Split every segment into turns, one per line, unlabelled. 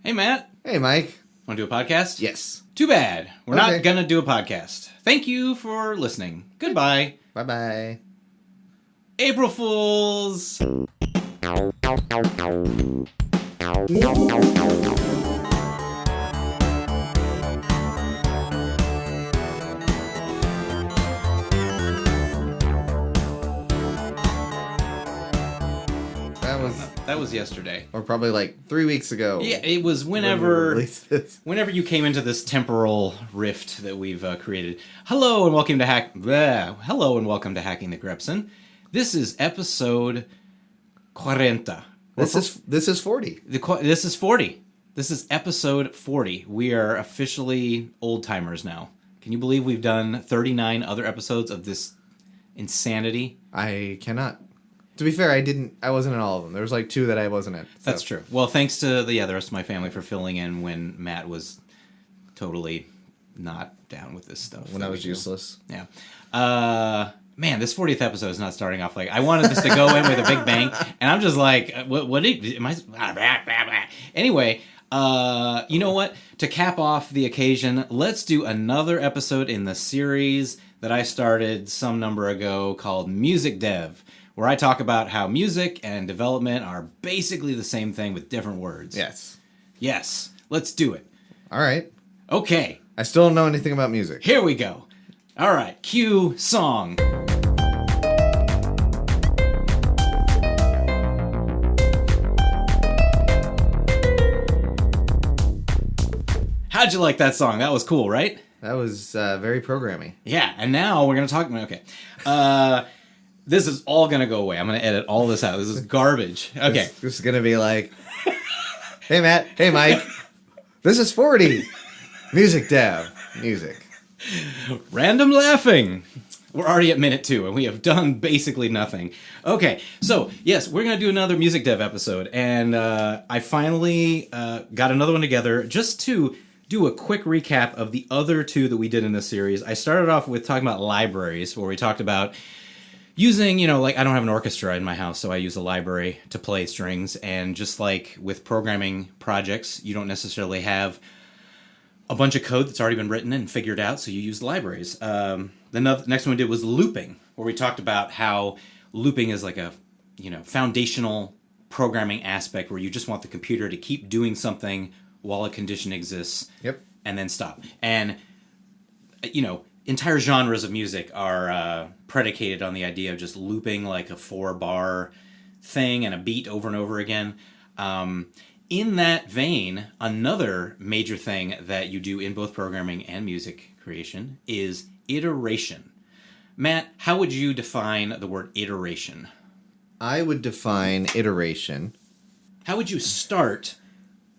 Hey, Matt.
Hey, Mike.
Want to do a podcast?
Yes.
Too bad. We're
Okay.
not going to do a podcast. Thank you for listening. Goodbye.
Bye-bye.
April Fools. That was yesterday.
Or probably like 3 weeks ago.
Yeah, it was
when we
whenever
released this.
you came into this temporal rift that we've created. Hello and welcome to Hacking the Grepson. This is episode 40.
This is 40.
This is 40. This is episode 40. We are officially old timers now. Can you believe we've done 39 other episodes of this insanity?
I cannot. To be fair, I wasn't in all of them. There was like 2 that I wasn't in. So.
That's true. Well, thanks to the rest of my family for filling in when Matt was totally not down with this stuff.
When I was useless.
Yeah. Man, this 40th episode is not starting off like I wanted this to go in with a big bang, and I'm just like, what am I? Anyway, you know what? To cap off the occasion, let's do another episode in the series that I started some number ago called MusicDev, where I talk about how music and development are basically the same thing with different words.
Yes.
Yes. Let's do it.
All right.
Okay.
I still don't know anything about music.
Here we go. All right. Cue song. How'd you like that song? That was cool, right?
That was very programmy.
Yeah, and now we're going to talk... Okay. This is all going to go away. I'm going to edit all this out. This is garbage. Okay.
This is going to be like, hey, Matt. Hey, Mike. This is 40. Music Dev. Music.
Random laughing. We're already at minute 2, and we have done basically nothing. Okay, so, yes, we're going to do another Music Dev episode, and I finally got another one together just to do a quick recap of the other 2 that we did in this series. I started off with talking about libraries, where we talked about using, like I don't have an orchestra in my house, so I use a library to play strings, and just like with programming projects, you don't necessarily have a bunch of code that's already been written and figured out, so you use the libraries. The next one we did was looping, where we talked about how looping is like a, foundational programming aspect where you just want the computer to keep doing something while a condition exists.
Yep.
And then stop. And, entire genres of music are predicated on the idea of just looping like a 4-bar thing and a beat over and over again. In that vein, another major thing that you do in both programming and music creation is iteration. Matt, how would you define the word iteration?
I would define iteration.
How would you start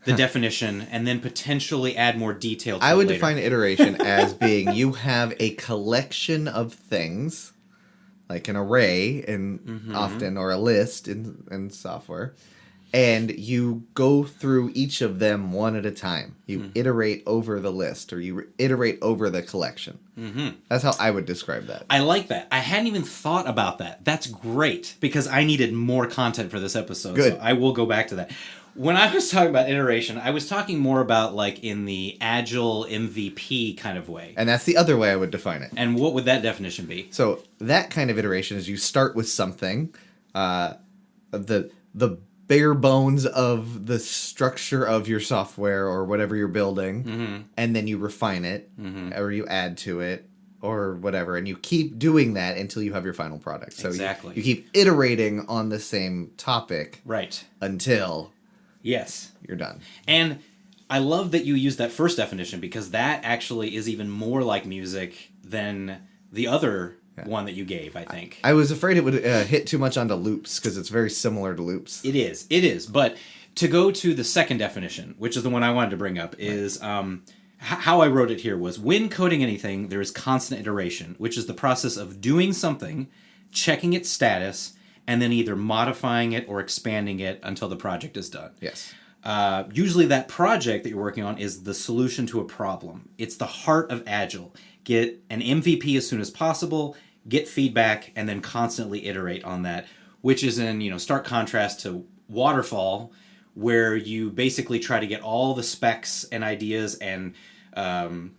the definition and then potentially add more detail to it
I would
later?
define iteration as being you have a collection of things, like an array often, or a list in software, and you go through each of them one at a time. You iterate over the list, or you iterate over the collection. That's how I would describe that.
I like that. I hadn't even thought about that. That's great, because I needed more content for this episode.
Good.
So I will go back to that. When I was talking about iteration, I was talking more about like in the agile MVP kind of way.
And that's the other way I would define it.
And what would that definition be?
So that kind of iteration is you start with something, the bare bones of the structure of your software or whatever you're building, and then you refine it, or you add to it, or whatever, and you keep doing that until you have your final product. So
Exactly.
you keep iterating on the same topic
Right.
until
Yes.
you're done.
And I love that you used that first definition, because that actually is even more like music than the other one that you gave, I think.
I was afraid it would hit too much onto loops, because it's very similar to loops.
It is. But to go to the second definition, which is the one I wanted to bring up, is how I wrote it here was, when coding anything, there is constant iteration, which is the process of doing something, checking its status, and then either modifying it or expanding it until the project is done.
Yes.
Usually that project that you're working on is the solution to a problem. It's the heart of Agile. Get an MVP as soon as possible, get feedback, and then constantly iterate on that, which is in stark contrast to waterfall, where you basically try to get all the specs and ideas and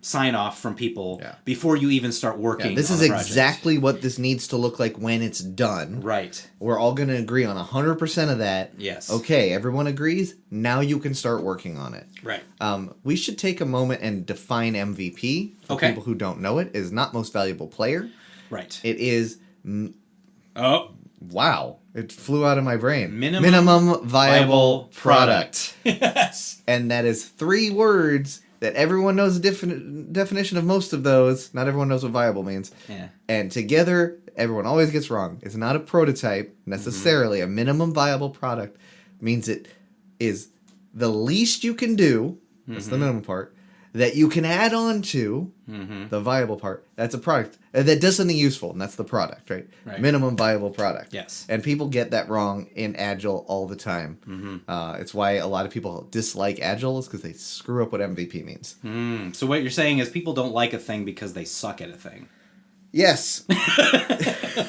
sign off from people before you even start working.
This is exactly what this needs to look like when it's done.
Right.
We're all going to agree on 100% of that.
Yes.
Okay, everyone agrees. Now you can start working on it.
Right.
We should take a moment and define MVP for people who don't know it. It is not most valuable player.
Right.
It is. Wow! It flew out of my brain.
Minimum
viable product.
Yes.
And that is 3 words that everyone knows the definition of most of those. Not everyone knows what viable means.
Yeah.
And together, everyone always gets wrong. It's not a prototype necessarily. A minimum viable product means it is the least you can do. That's the minimum part. That you can add on to the viable part. That's a product that does something useful, and that's the product, right? Minimum viable product.
Yes.
And people get that wrong in Agile all the time. It's why a lot of people dislike Agile is because they screw up what MVP means.
So what you're saying is people don't like a thing because they suck at a thing.
Yes.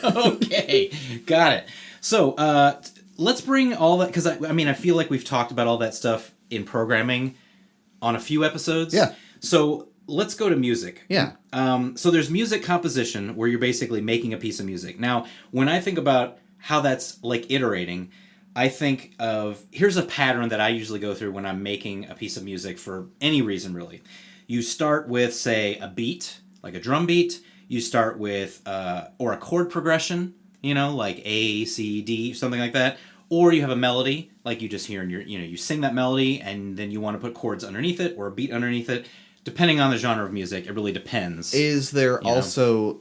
Okay, got it. So let's bring all that, because I feel like we've talked about all that stuff in programming on a few episodes.
Yeah.
So let's go to music.
Yeah.
So there's music composition where you're basically making a piece of music. Now, when I think about how that's like iterating, I think of, here's a pattern that I usually go through when I'm making a piece of music for any reason, really. You start with, say, a beat, like a drum beat. You start with, or a chord progression, like A, C, D, something like that. Or you have a melody, like you just hear in your, you sing that melody, and then you want to put chords underneath it or a beat underneath it. Depending on the genre of music, it really depends.
Is there also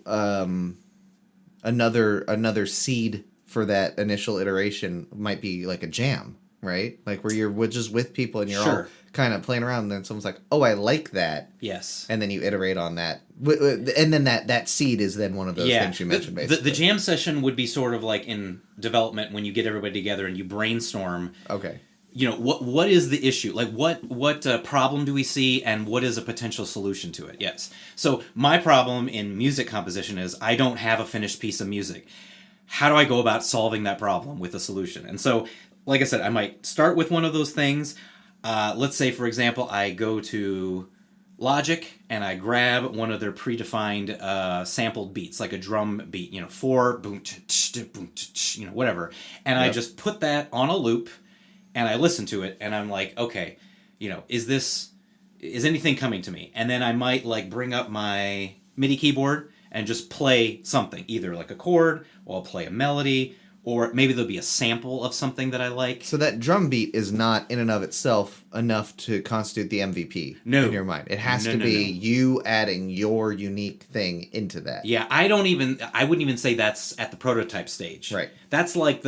another seed for that initial iteration? Might be like a jam, right? Like where you're just with people and you're all kind of playing around, and then someone's like, "Oh, I like that."
Yes.
And then you iterate on that, and then that seed is then one of those things you mentioned. Basically,
the jam session would be sort of like in development when you get everybody together and you brainstorm.
Okay.
What is the issue? Like what problem do we see, and what is a potential solution to it? Yes. So my problem in music composition is I don't have a finished piece of music. How do I go about solving that problem with a solution? And so, like I said, I might start with one of those things. Let's say, for example, I go to Logic and I grab one of their predefined sampled beats, like a drum beat, 4 boom, boom, whatever, and I just put that on a loop, and I listen to it, and I'm like, okay, is anything coming to me? And then I might like bring up my MIDI keyboard and just play something, either like a chord, or I'll play a melody, or maybe there'll be a sample of something that I like.
So that drum beat is not in and of itself enough to constitute the MVP in your mind. It has to be you adding your unique thing into that.
Yeah, I wouldn't even say that's at the prototype stage.
Right.
That's like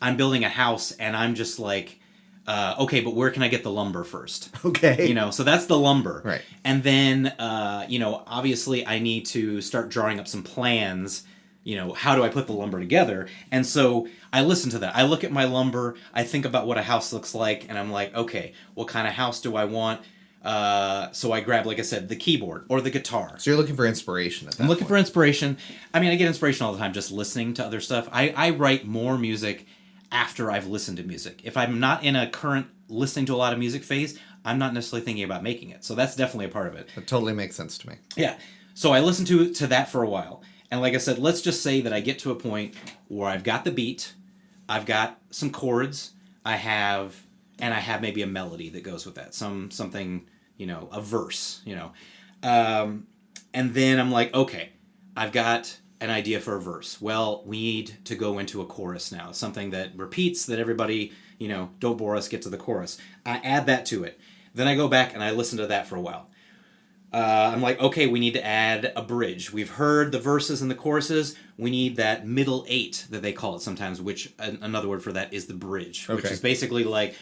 I'm building a house and I'm just like, okay, but where can I get the lumber first?
Okay.
So that's the lumber.
Right.
And then, obviously I need to start drawing up some plans. How do I put the lumber together? And so I listen to that. I look at my lumber. I think about what a house looks like. And I'm like, okay, what kind of house do I want? So I grab, like I said, the keyboard or the guitar.
So you're looking for inspiration at that
I'm looking for inspiration. I get inspiration all the time just listening to other stuff. I write more music after I've listened to music. If I'm not in a current listening to a lot of music phase, I'm not necessarily thinking about making it. So that's definitely a part of it.
That totally makes sense to me.
Yeah. So I listen to that for a while. And like I said, let's just say that I get to a point where I've got the beat, I've got some chords, I have maybe a melody that goes with that, something, a verse, and then I'm like, okay, I've got an idea for a verse. Well, we need to go into a chorus now, something that repeats, that everybody, don't bore us, get to the chorus. I add that to it. Then I go back and I listen to that for a while. I'm like, okay, we need to add a bridge. We've heard the verses and the choruses. We need that middle 8 that they call it sometimes, which another word for that is the bridge, which is basically like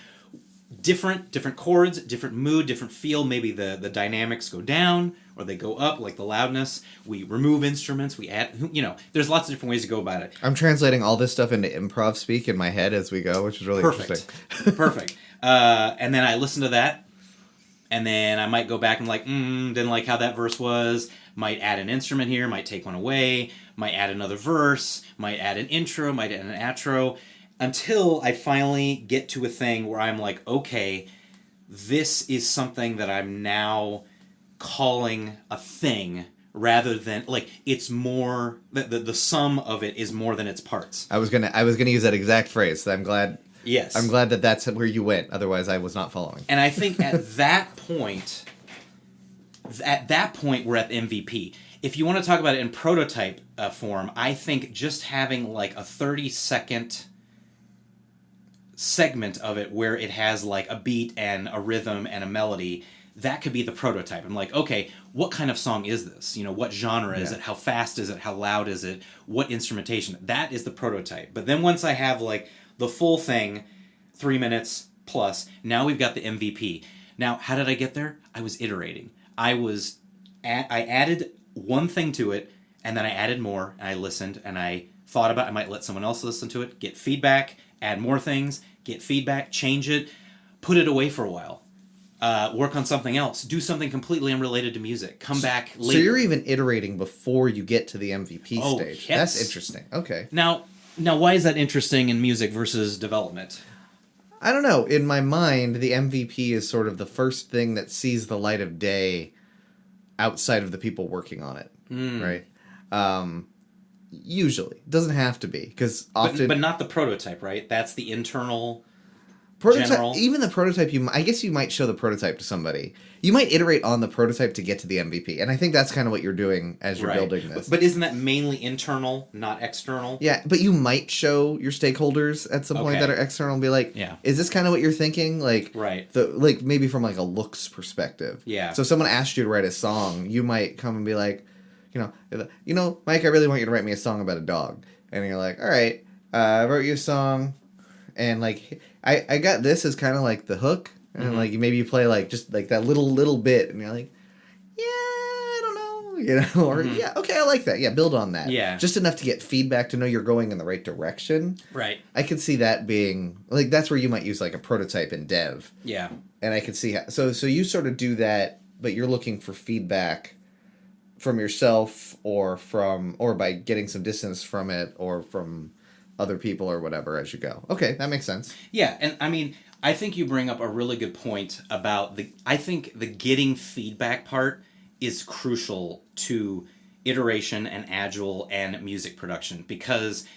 different chords, different mood, different feel. Maybe the dynamics go down or they go up, like the loudness. We remove instruments. We add, there's lots of different ways to go about it.
I'm translating all this stuff into improv speak in my head as we go, which is really interesting.
Perfect. And then I listen to that. And then I might go back and didn't like how that verse was. Might add an instrument here, might take one away, might add another verse, might add an intro, might add an outro. until I finally get to a thing where I'm like, okay, this is something that I'm now calling a thing rather than like it's more the sum of it is more than its parts.
I was gonna use that exact phrase. So I'm glad
Yes.
that that's where you went. Otherwise, I was not following.
And I think at that point, we're at MVP. If you want to talk about it in prototype form, I think just having like a 30-second segment of it where it has like a beat and a rhythm and a melody, that could be the prototype. I'm like, okay, what kind of song is this? You know, what genre is it? How fast is it? How loud is it? What instrumentation? That is the prototype. But then once I have like the full thing, 3 minutes plus, now we've got the MVP. Now, how did I get there? I was iterating. I added one thing to it, and then I added more, and I listened, and I thought about I might let someone else listen to it, get feedback, add more things, get feedback, change it, put it away for a while, work on something else, do something completely unrelated to music, come back later.
So you're even iterating before you get to the MVP stage.
Yes.
That's interesting. Okay.
Now, why is that interesting in music versus development?
I don't know. In my mind, the MVP is sort of the first thing that sees the light of day outside of the people working on it, right? Usually. It doesn't have to be, because often...
But not the prototype, right? That's the internal...
Prototype, even the prototype, I guess you might show the prototype to somebody. You might iterate on the prototype to get to the MVP, and I think that's kind of what you're doing as you're building this.
But isn't that mainly internal, not external?
Yeah, but you might show your stakeholders at some point that are external and be like, is this kind of what you're thinking? Like, like maybe from like a looks perspective.
Yeah.
So if someone asked you to write a song, you might come and be like, you know, Mike, I really want you to write me a song about a dog. And you're like, all right, I wrote you a song, and like... I got this as kind of like the hook, and like maybe you play like just like that little bit, and you're like, yeah, I don't know, or yeah, okay, I like that, yeah, build on that, just enough to get feedback to know you're going in the right direction.
Right. I
could see that being like that's where you might use like a prototype in dev.
Yeah.
And I could see how so you sort of do that, but you're looking for feedback from yourself or by getting some distance from it or from other people or whatever as you go. Okay, that makes sense.
Yeah, and I mean, I think you bring up a really good point about I think the getting feedback part is crucial to iteration and agile and music production, because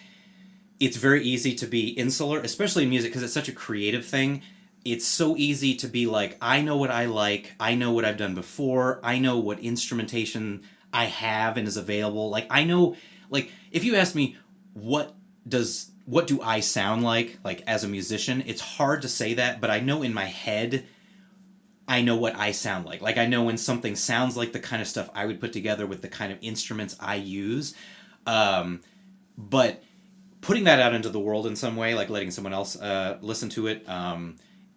it's very easy to be insular, especially in music, because it's such a creative thing. It's so easy to be like, I know what I like, I know what I've done before, I know what instrumentation I have and is available. Like, I know, like, if you ask me, what do I sound like as a musician? It's hard to say that, but I know in my head, I know what I sound like. Like, I know when something sounds like the kind of stuff I would put together with the kind of instruments I use. But putting that out into the world in some way, like letting someone else listen to it,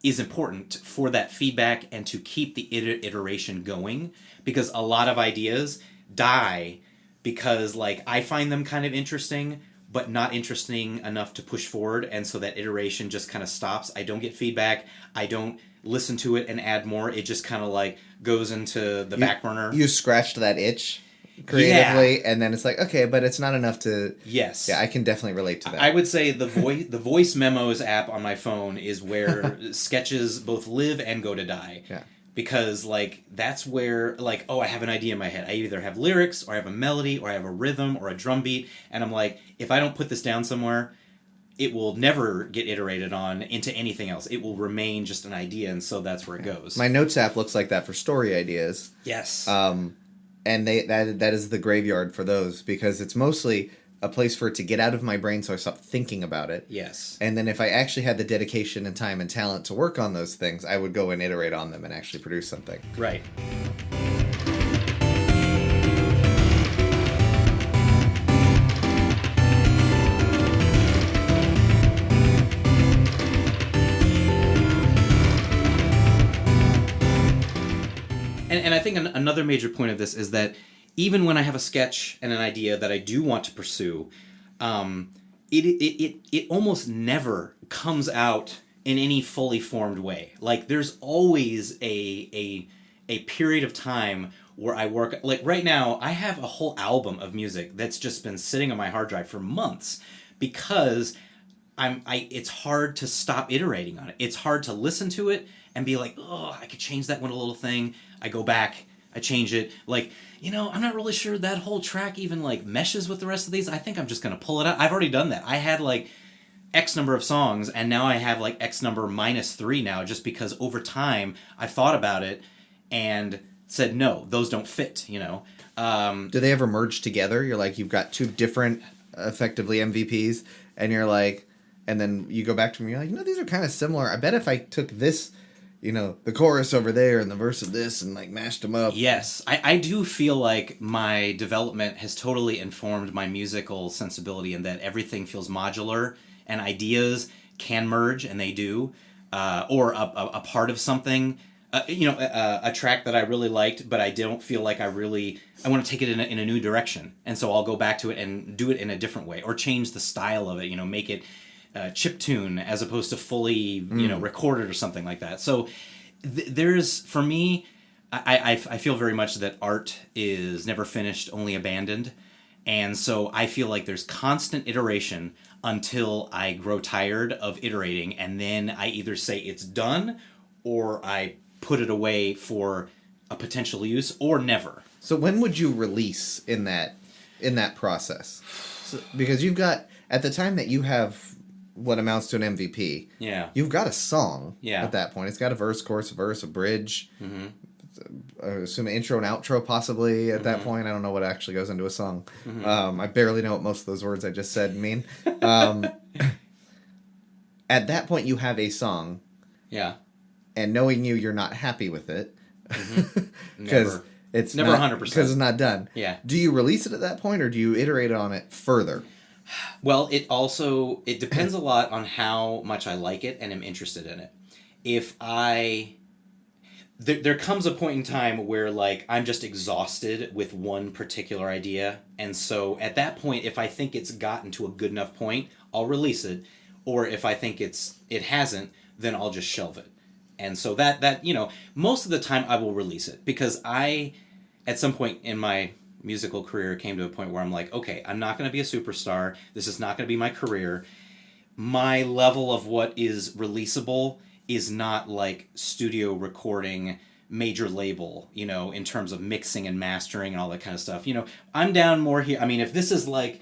is important for that feedback and to keep the iteration going, because a lot of ideas die because, like, I find them kind of interesting, but not interesting enough to push forward, and so that iteration just kind of stops. I don't get feedback. I don't listen to it and add more. It just kind of like goes into the back burner.
You scratched that itch creatively, and then it's like, okay, but it's not enough to...
Yes.
Yeah, I can definitely relate to that.
I would say the voice memos app on my phone is where sketches both live and go to die.
Yeah.
Because, like, that's where, like, oh, I have an idea in my head. I either have lyrics, or I have a melody, or I have a rhythm, or a drum beat, and I'm like, if I don't put this down somewhere, it will never get iterated on into anything else. It will remain just an idea, and so that's where it goes.
My Notes app looks like that for story ideas.
Yes.
And that is the graveyard for those, because it's mostly a place for it to get out of my brain so I stop thinking about it.
Yes.
And then if I actually had the dedication and time and talent to work on those things, I would go and iterate on them and actually produce something.
Right. And I think another major point of this is that even when I have a sketch and an idea that I do want to pursue, it almost never comes out in any fully formed way. Like, there's always a period of time where I work. Like, right now, I have a whole album of music that's just been sitting on my hard drive for months, because it's hard to stop iterating on it. It's hard to listen to it and be like, oh, I could change that one little thing. I go back, I change it. Like, I'm not really sure that whole track even like meshes with the rest of these. I think I'm just gonna pull it out. I've already done that. I had like X number of songs, and now I have like X number -3 now, just because over time I've thought about it and said, no, those don't fit,
Do they ever merge together? You're like, you've got two different, effectively MVPs, and you're like, and then you go back to them and you're like, these are kind of similar. I bet if I took this, the chorus over there and the verse of this and like mashed them up.
Yes, I do feel like my development has totally informed my musical sensibility in that everything feels modular and ideas can merge, and they do, or a part of something. A track that I really liked, but I don't feel like I want to take it in a new direction. And so I'll go back to it and do it in a different way, or change the style of it, make it chiptune as opposed to fully, recorded or something like that. So there's, for me, I feel very much that art is never finished, only abandoned. And so I feel like there's constant iteration until I grow tired of iterating. And then I either say it's done, or I put it away for a potential use, or never.
So when would you release in that process? Because you've got, at the time that you have what amounts to an MVP, you've got a song at that point. It's got a verse, chorus, a bridge. Mm-hmm. I assume an intro and outro possibly at that point. I don't know what actually goes into a song. Mm-hmm. I barely know what most of those words I just said mean. At that point, you have a song.
Yeah.
And knowing you're not happy with it.
Because
it's
never
not,
100%.
Because it's not done.
Yeah.
Do you release it at that point, or do you iterate on it further?
Well, it depends a lot on how much I like it and am interested in it. If there comes a point in time where like I'm just exhausted with one particular idea, and so at that point, if I think it's gotten to a good enough point, I'll release it, or if I think it hasn't, then I'll just shelve it. And so that most of the time I will release it, because I, at some point in my musical career, came to a point where I'm like, okay, I'm not going to be a superstar. This is not going to be my career. My level of what is releasable is not like studio recording, major label, in terms of mixing and mastering and all that kind of stuff. I'm down more here. I mean, if this is like,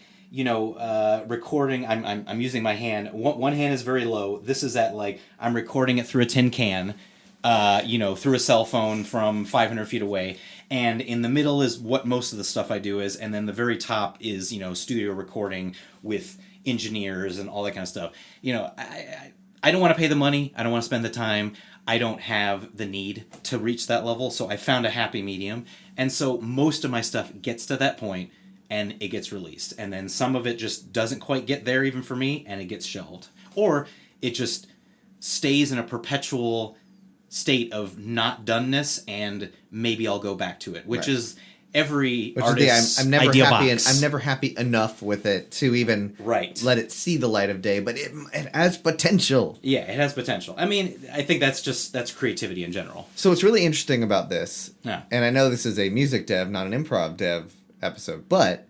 recording, I'm using my hand. One hand is very low. This is at like, I'm recording it through a tin can, through a cell phone from 500 feet away. And in the middle is what most of the stuff I do is. And then the very top is, studio recording with engineers and all that kind of stuff. I don't want to pay the money. I don't want to spend the time. I don't have the need to reach that level. So I found a happy medium. And so most of my stuff gets to that point and it gets released. And then some of it just doesn't quite get there even for me, and it gets shelved. Or it just stays in a perpetual state of not doneness, and maybe I'll go back to it, which is every artist's
I'm never
idea
happy,
box.
I'm never happy enough with it to even let it see the light of day, but it has potential.
Yeah, it has potential. I mean, I think that's creativity in general.
So what's really interesting about this, and I know this is a music dev, not an improv dev episode, but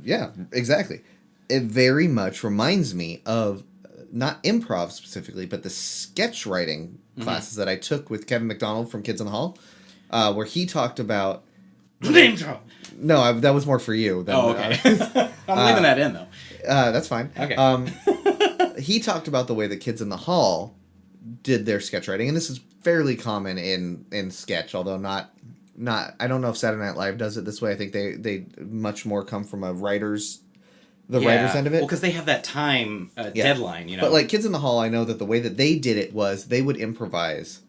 yeah, exactly. It very much reminds me of not improv specifically, but the sketch writing classes that I took with Kevin McDonald from Kids in the Hall, where he talked about
name drop.
No, that was more for you.
Okay. I'm leaving that in though.
That's fine.
Okay.
He talked about the way the Kids in the Hall did their sketch writing, and this is fairly common in sketch, although not. I don't know if Saturday Night Live does it this way. I think they much more come from a writer's end of it.
Well, because they have that time deadline,
But like Kids in the Hall, I know that the way that they did it was they would improvise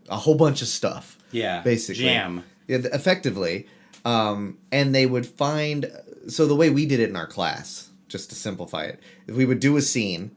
a whole bunch of stuff.
Yeah.
Basically.
Jam.
Yeah, effectively. And they would find... So the way we did it in our class, just to simplify it, is we would do a scene,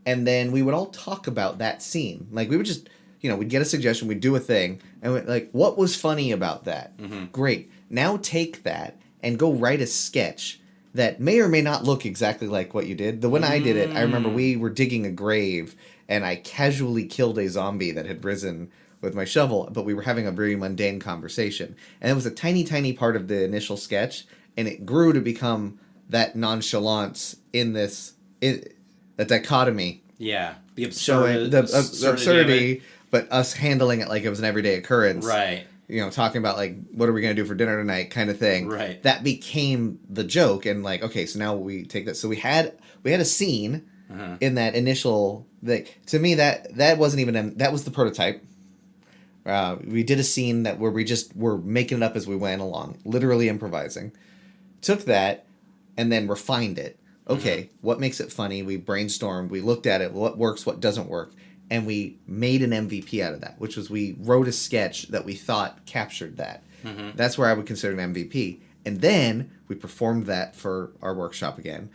and then we would all talk about that scene. Like, we would just... we'd get a suggestion, we'd do a thing, and we'd like, what was funny about that? Mm-hmm. Great. Now take that and go write a sketch that may or may not look exactly like what you did. When I did it, I remember we were digging a grave, and I casually killed a zombie that had risen with my shovel, but we were having a very mundane conversation. And it was a tiny, tiny part of the initial sketch, and it grew to become that nonchalance in this, the dichotomy.
Yeah. The
Showing the absurdity, but us handling it like it was an everyday occurrence.
Right.
You know, talking about like, what are we going to do for dinner tonight kind of thing.
Right.
That became the joke. And like, okay, so now we take that. So we had a scene in that initial, to me, that wasn't even, that was the prototype. We did a scene where we just were making it up as we went along, literally improvising. Took that and then refined it. Okay, what makes it funny? We brainstormed, we looked at it, what works, what doesn't work, and we made an MVP out of that, which was we wrote a sketch that we thought captured that. That's where I would consider an MVP. And then we performed that for our workshop again.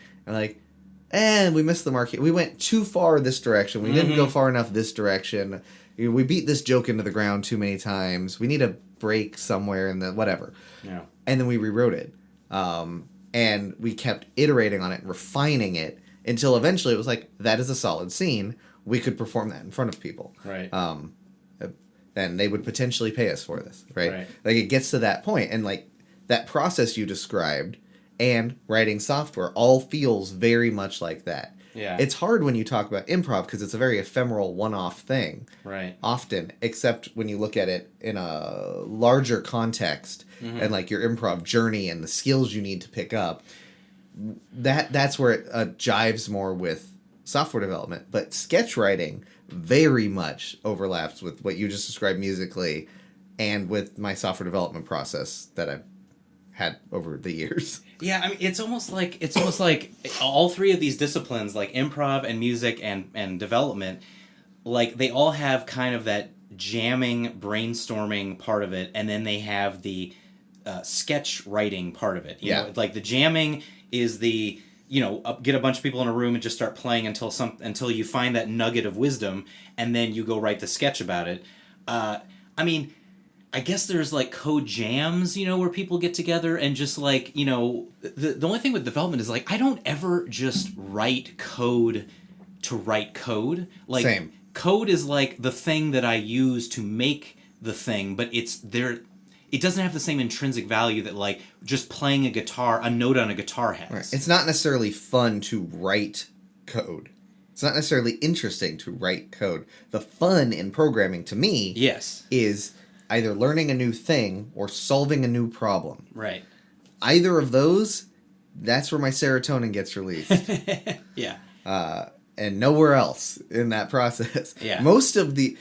And we missed the mark. We went too far this direction. We didn't go far enough this direction. We beat this joke into the ground too many times. We need a break somewhere in the whatever.
Yeah.
And then we rewrote it. And we kept iterating on it, refining it, until eventually it was like, that is a solid scene. We could perform that in front of people.
Right.
And they would potentially pay us for this, right? Like, it gets to that point, and like that process you described and writing software all feels very much like that.
Yeah.
It's hard when you talk about improv because it's a very ephemeral one-off thing.
Right.
Often, except when you look at it in a larger context and like your improv journey and the skills you need to pick up. That's where it jives more with software development. But sketch writing very much overlaps with what you just described musically and with my software development process that I've had over the years.
Yeah, I mean, it's almost like all three of these disciplines, like improv and music and development, like they all have kind of that jamming, brainstorming part of it, and then they have the sketch writing part of it. You know, like the jamming is the, get a bunch of people in a room and just start playing until you find that nugget of wisdom, and then you go write the sketch about it. I mean, I guess there's like code jams, where people get together and just like, the only thing with development is like, I don't ever just write code to write code. Like,
Same.
Code is like the thing that I use to make the thing, but it doesn't have the same intrinsic value that like just playing a note on a guitar has.
Right. It's not necessarily fun to write code. It's not necessarily interesting to write code. The fun in programming to me is either learning a new thing or solving a new problem.
Right.
Either of those, that's where my serotonin gets released.
Yeah.
And nowhere else in that process.
Yeah.
Most of the,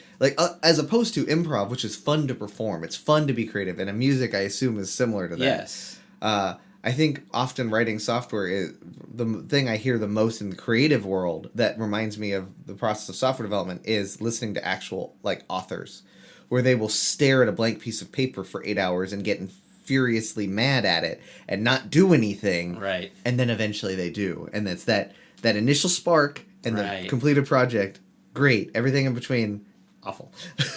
as opposed to improv, which is fun to perform, it's fun to be creative, and music, I assume, is similar to that.
Yes.
I think often writing software is the thing I hear the most in the creative world that reminds me of the process of software development is listening to actual, authors, where they will stare at a blank piece of paper for 8 hours and get furiously mad at it and not do anything.
Right.
And then eventually they do. And it's that initial spark and the completed project, great. Everything in between, awful.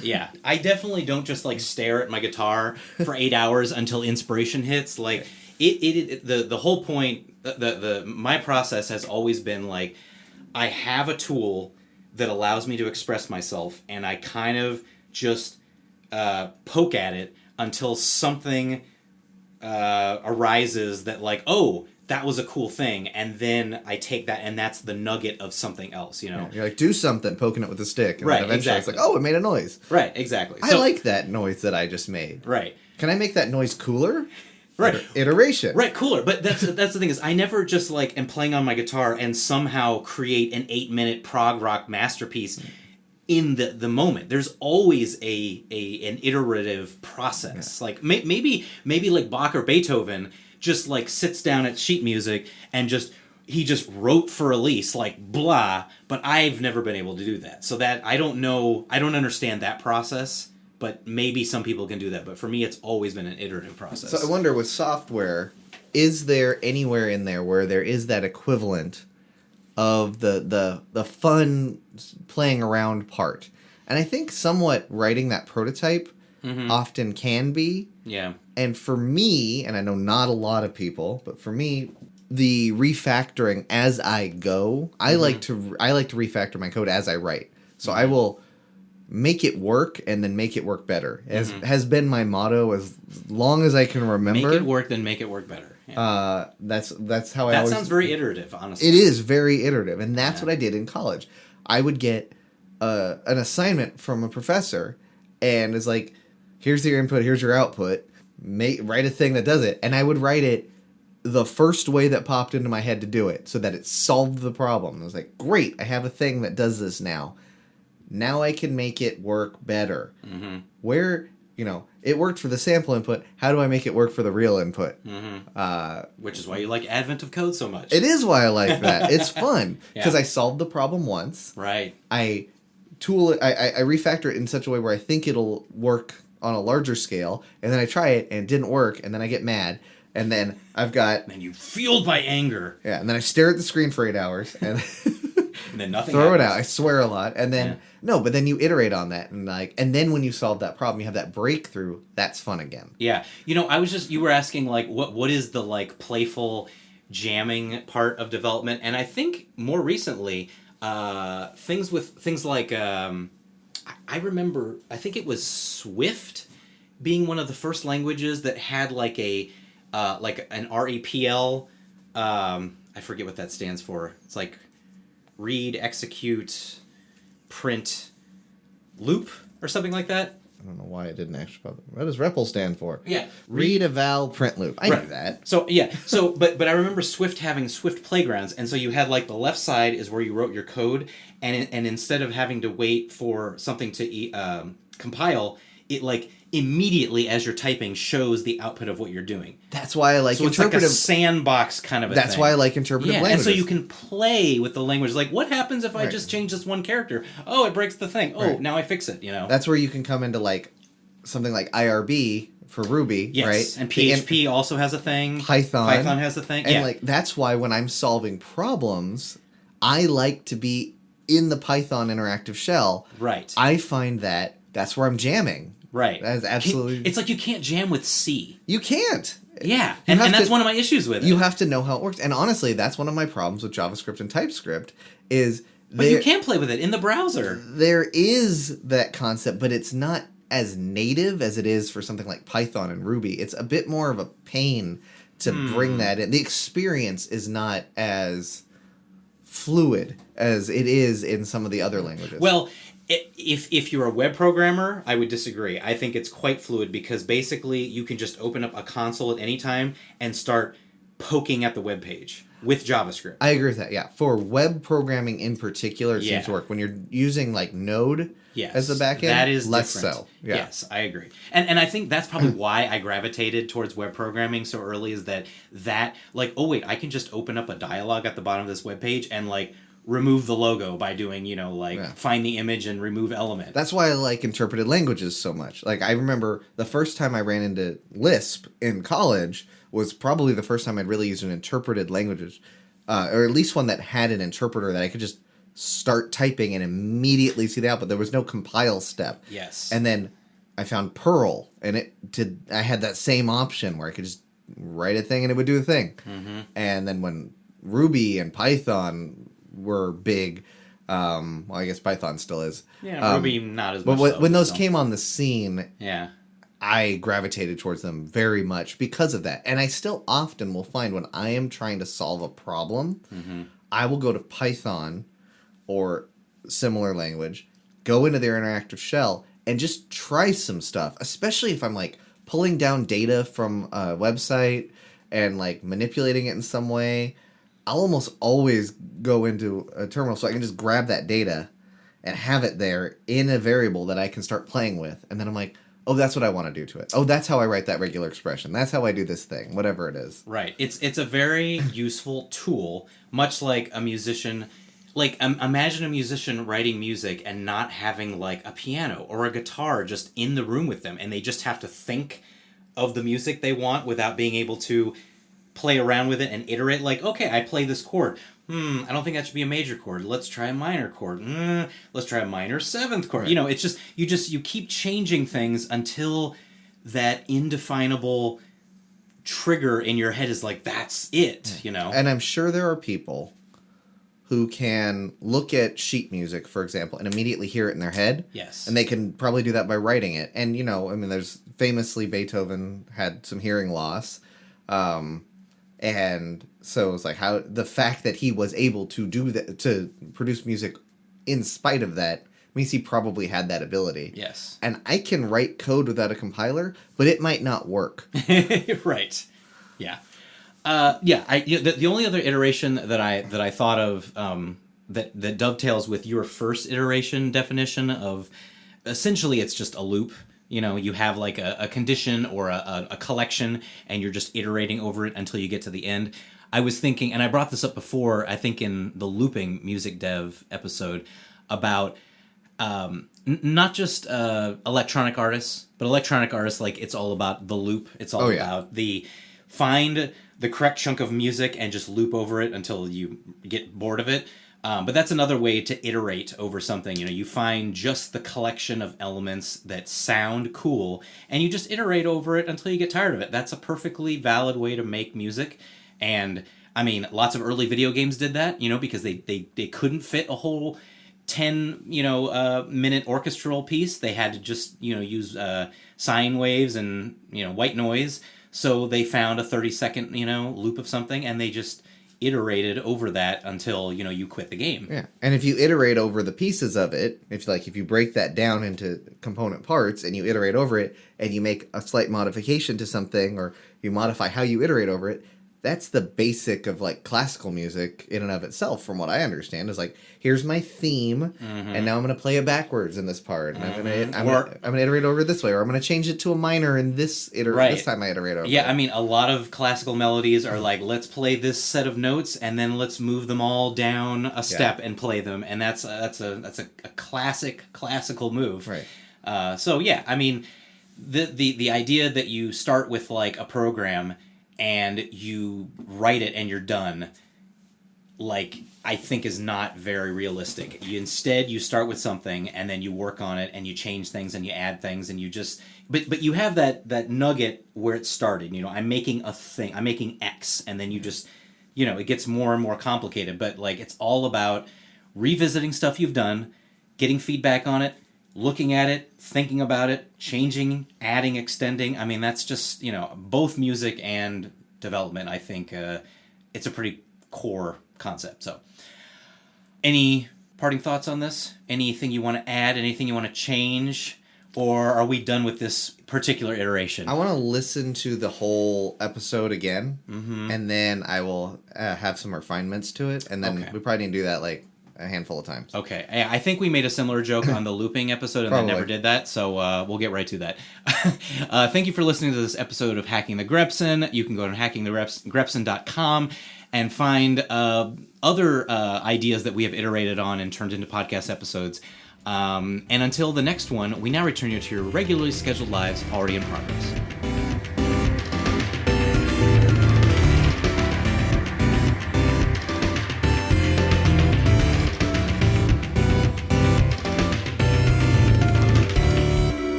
Yeah. I definitely don't just stare at my guitar for 8 hours until inspiration hits. Like the whole point, my process has always been I have a tool that allows me to express myself, and I kind of just poke at it until something arises that that was a cool thing, and then I take that, and that's the nugget of something else,
Yeah, you're do something, poking it with a stick, and
right,
then eventually
exactly.
it's it made a noise.
Right, exactly.
I like that noise that I just made.
Right.
Can I make that noise cooler?
Right.
Iteration.
Right, cooler. But that's the thing is I never just am playing on my guitar and somehow create an 8-minute prog rock masterpiece in the moment. There's always an iterative process.
Yeah.
Maybe Bach or Beethoven just sits down at sheet music and he just wrote for Elise blah, but I've never been able to do that. So that I don't understand that process. But maybe some people can do that. But for me, it's always been an iterative process.
So I wonder, with software, is there anywhere in there where there is that equivalent of the fun playing around part? And I think somewhat writing that prototype often can be.
Yeah.
And for me, and I know not a lot of people, but for me, the refactoring as I go, I like to refactor my code as I write. So I will make it work and then make it work better. Has been my motto as long as I can remember.
Make it work, then make it work better. Yeah.
That's how I
that
always...
sounds very iterative, honestly.
It is very iterative, and that's what I did in college. I would get an assignment from a professor, and it's like, here's your input, here's your output, write a thing that does it, and I would write it the first way that popped into my head to do it, so that it solved the problem. I was like, great, I have a thing that does this now. Now I can make it work better. Mm-hmm. Where, it worked for the sample input, how do I make it work for the real input?
Mm-hmm. Which is why you like Advent of Code so much.
It is why I like that. It's fun, because I solved the problem once.
Right.
I tool it, I refactor it in such a way where I think it'll work on a larger scale, and then I try it, and it didn't work, and then I get mad. And then I've got...
And you fueled by anger.
Yeah, and then I stare at the screen for 8 hours, and...
and then nothing
throw
happens.
it out. I swear a lot. And then... Yeah. No, but then you iterate on that, and then when you solve that problem, you have that breakthrough, that's fun again.
Yeah. You were asking, what is the, playful jamming part of development? And I think more recently, things like... I remember, I think it was Swift being one of the first languages that had an REPL, I forget what that stands for. It's like read, execute, print, loop, or something like that.
I don't know why it didn't actually pop up. What does REPL stand for?
Yeah.
Read, eval, print, loop. I knew that.
So, yeah. But I remember Swift having Swift playgrounds, and so you had, the left side is where you wrote your code, and instead of having to wait for something to compile, it, immediately as you're typing shows the output of what you're doing.
That's why I like
so
interpretive.
It's like a sandbox kind of a thing.
That's why I like interpretive languages.
And so you can play with the language. What happens if I just change this one character? Oh, it breaks the thing. Oh, now I fix it, That's
where you can come into, something like IRB for Ruby,
yes.
Right?
And PHP also has a thing.
Python
has a thing.
And, that's why when I'm solving problems, I like to be in the Python interactive shell.
Right.
I find that's where I'm jamming.
Right.
That's absolutely...
It's like you can't jam with C.
You can't.
Yeah. And that's one of my issues with it.
You have to know how it works. And honestly, that's one of my problems with JavaScript and TypeScript is...
But you can play with it in the browser.
There is that concept, but it's not as native as it is for something like Python and Ruby. It's a bit more of a pain to bring that in. The experience is not as fluid as it is in some of the other languages.
Well... If you're a web programmer, I would disagree. I think it's quite fluid because basically you can just open up a console at any time and start poking at the web page with JavaScript.
I agree with that, yeah. For web programming in particular, it seems to work. When you're using Node as the backend,
that is
less
different.
so. Yeah.
Yes, I agree. And I think that's probably why I gravitated towards web programming so early is that oh wait, I can just open up a dialog at the bottom of this web page and remove the logo by doing, find the image and remove element.
That's why I like interpreted languages so much. I remember the first time I ran into Lisp in college was probably the first time I'd really used an interpreted language, or at least one that had an interpreter that I could just start typing and immediately see the output. There was no compile step.
Yes.
And then I found Perl, and I had that same option where I could just write a thing and it would do a thing. Mm-hmm. And then when Ruby and Python were big. I guess Python still is.
Yeah, Ruby not as much.
But when those came on the scene,
yeah,
I gravitated towards them very much because of that. And I still often will find when I am trying to solve a problem, I will go to Python or similar language, go into their interactive shell, and just try some stuff, especially if I'm pulling down data from a website and manipulating it in some way. I'll almost always go into a terminal so I can just grab that data and have it there in a variable that I can start playing with. And then I'm like, oh, that's what I want to do to it. Oh, that's how I write that regular expression. That's how I do this thing, whatever it is.
Right. It's a very useful tool, much like a musician. Imagine a musician writing music and not having a piano or a guitar just in the room with them. And they just have to think of the music they want without being able to play around with it and iterate okay, I play this chord. I don't think that should be a major chord. Let's try a minor chord. Let's try a minor seventh chord.
Right.
It's just you keep changing things until that indefinable trigger in your head is that's it,
And I'm sure there are people who can look at sheet music, for example, and immediately hear it in their head.
Yes.
And they can probably do that by writing it. And, you know, I mean, there's famously Beethoven had some hearing loss. And so it's like how the fact that he was able to do that, to produce music in spite of that, means he probably had that ability.
Yes.
And I can write code without a compiler, but it might not work.
Right. Yeah. The only other iteration that I thought of that dovetails with your first iteration definition of essentially it's just a loop. You know, you have like a condition or a collection, and you're just iterating over it until you get to the end. I was thinking, and I brought this up before, I think in the looping music dev episode, about not just electronic artists, but electronic artists, like it's all about the loop. It's all about the find the correct chunk of music and just loop over it until you get bored of it. But that's another way to iterate over something. You know, you find just the collection of elements that sound cool, and you just iterate over it until you get tired of it. That's a perfectly valid way to make music. And I mean, lots of early video games did that, you know, because they couldn't fit a whole 10 minute orchestral piece. They had to just use sine waves and white noise. So they found a 30-second loop of something, and they just iterated over that until you quit the game.
Yeah, and if you iterate over the pieces of it, if you break that down into component parts and you iterate over it, and you make a slight modification to something, or you modify how you iterate over it, that's the basic of like classical music in and of itself, from what I understand. Is like, here's my theme, and now I'm going to play it backwards in this part, and I'm going to iterate over it this way, or I'm going to change it to a minor in this this time I iterate over.
Yeah, I mean, a lot of classical melodies are like, let's play this set of notes, and then let's move them all down a step and play them, and that's a classic classical move.
Right.
So yeah, I mean, the idea that you start with like a program and you write it and you're done, like, I think is not very realistic. Instead, you start with something and then you work on it and you change things and you add things and you just... But you have that nugget where it started. I'm making a thing. I'm making X, and then you just... it gets more and more complicated. But, like, it's all about revisiting stuff you've done, getting feedback on it, looking at it, thinking about it, changing, adding, extending. I mean, that's just, both music and development, I think it's a pretty core concept. So, any parting thoughts on this? Anything you want to add? Anything you want to change? Or are we done with this particular iteration?
I want to listen to the whole episode again, and then I will have some refinements to it, and then we probably need to do that, like, a handful of times.
Okay. I think we made a similar joke on the looping episode and then never did that, so we'll get right to that. Thank you for listening to this episode of Hacking the Grepson. You can go to hackingthegrepson.com and find other ideas that we have iterated on and turned into podcast episodes. And until the next one, we now return you to your regularly scheduled lives already in progress.